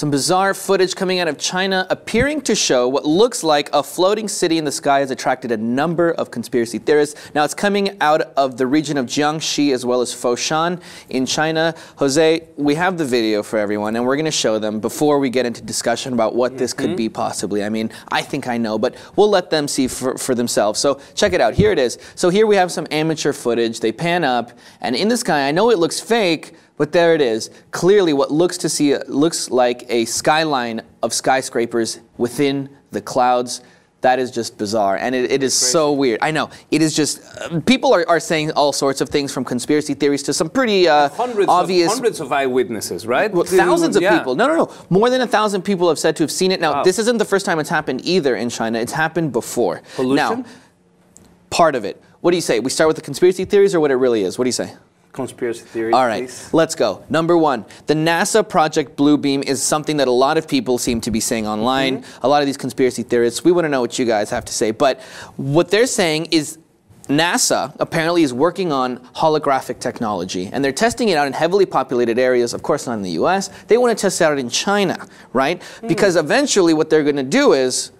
Some bizarre footage coming out of China appearing to show what looks like a floating city in the sky has attracted a number of conspiracy theorists. Now, it's coming out of the region of Jiangxi as well as Foshan in China. Jose, we have the video for everyone, and we're going to show them before we get into discussion about what this could be possibly. I mean, I think I know, but we'll let them see for themselves. So check it out. Here it is. So here we have some amateur footage. They pan up, and in the sky, I know it looks fake, but there it is. Clearly what looks like a skyline of skyscrapers within the clouds. That is just bizarre, and it is so weird. I know. It is just, people are saying all sorts of things, from conspiracy theories to some pretty obvious... Hundreds of eyewitnesses, right? Well, thousands of people. No. More than 1,000 people have said to have seen it. Now, this isn't the first time it's happened either in China. It's happened before. Pollution? Now, part of it. What do you say? We start with the conspiracy theories or what it really is? What do you say? Conspiracy theories. All right, please. Let's go. Number one, the NASA Project Bluebeam is something that a lot of people seem to be saying online. A lot of these conspiracy theorists, we want to know what you guys have to say. But what they're saying is NASA apparently is working on holographic technology, and they're testing it out in heavily populated areas, of course not in the US. They want to test it out in China, right? Because eventually what they're going to do is,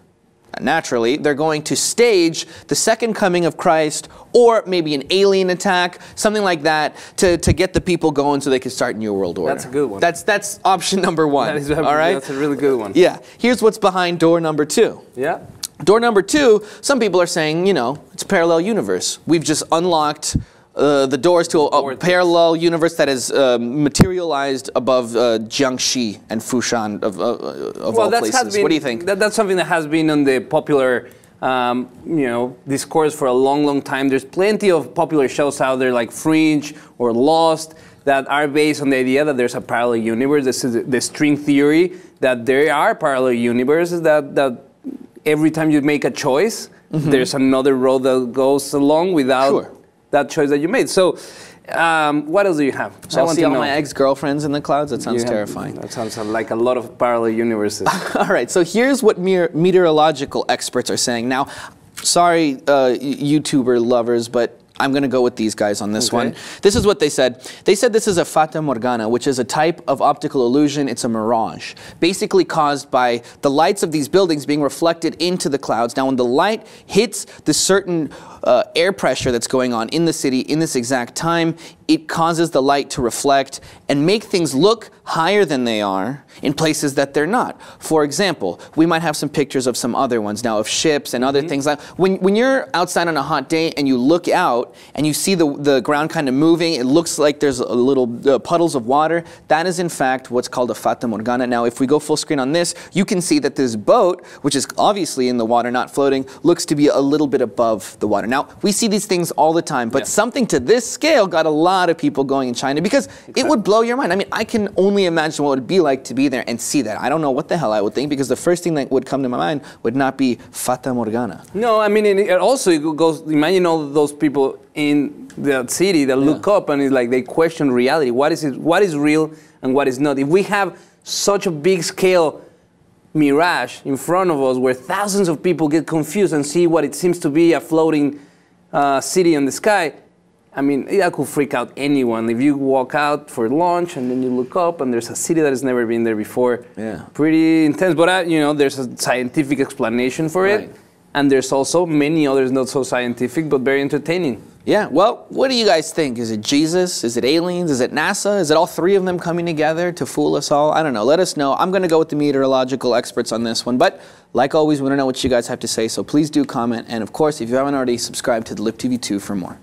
naturally, they're going to stage the second coming of Christ, or maybe an alien attack, something like that, to get the people going so they can start New World Order. That's a good one. That's option number one. That is, all right? That's a really good one. Yeah. Here's what's behind door number two. Yeah. Door number two, some people are saying, you know, it's a parallel universe. We've just unlocked the doors to a parallel universe that is materialized above Jiangxi and Foshan of all places. What do you think? That's something that has been on the popular discourse for a long, long time. There's plenty of popular shows out there like Fringe or Lost that are based on the idea that there's a parallel universe. This is the string theory, that there are parallel universes, that every time you make a choice, there's another road that goes along without that choice that you made. So what else do you have? So I see all my ex-girlfriends in the clouds? That sounds terrifying. That sounds like a lot of parallel universes. All right, so here's what meteorological experts are saying. Now, sorry, YouTuber lovers, but I'm going to go with these guys on this one. This is what they said. They said this is a Fata Morgana, which is a type of optical illusion. It's a mirage, basically caused by the lights of these buildings being reflected into the clouds. Now, when the light hits the certain air pressure that's going on in the city in this exact time, it causes the light to reflect and make things look higher than they are in places that they're not. For example, we might have some pictures of some other ones now of ships and other things. Like when you're outside on a hot day and you look out and you see the ground kind of moving, it looks like there's a little puddles of water. That is in fact what's called a Fata Morgana. Now, if we go full screen on this, you can see that this boat, which is obviously in the water, not floating, looks to be a little bit above the water. Now, we see these things all the time, but something to this scale got a lot of people going in China because it would blow your mind. I mean, I can only imagine what it would be like to be there and see that. I don't know what the hell I would think, because the first thing that would come to my mind would not be Fata Morgana. No, I mean, it also goes, imagine all those people in the city that look up and it's like they question reality. What is real and what is not? If we have such a big scale mirage in front of us where thousands of people get confused and see what it seems to be a floating city in the sky, I mean, that could freak out anyone. If you walk out for lunch and then you look up and there's a city that has never been there before, pretty intense. But there's a scientific explanation for it, and there's also many others not so scientific but very entertaining. Yeah, well, what do you guys think? Is it Jesus? Is it aliens? Is it NASA? Is it all three of them coming together to fool us all? I don't know. Let us know. I'm going to go with the meteorological experts on this one. But like always, we want to know what you guys have to say, so please do comment. And of course, if you haven't already, subscribe to the LipTV2 for more.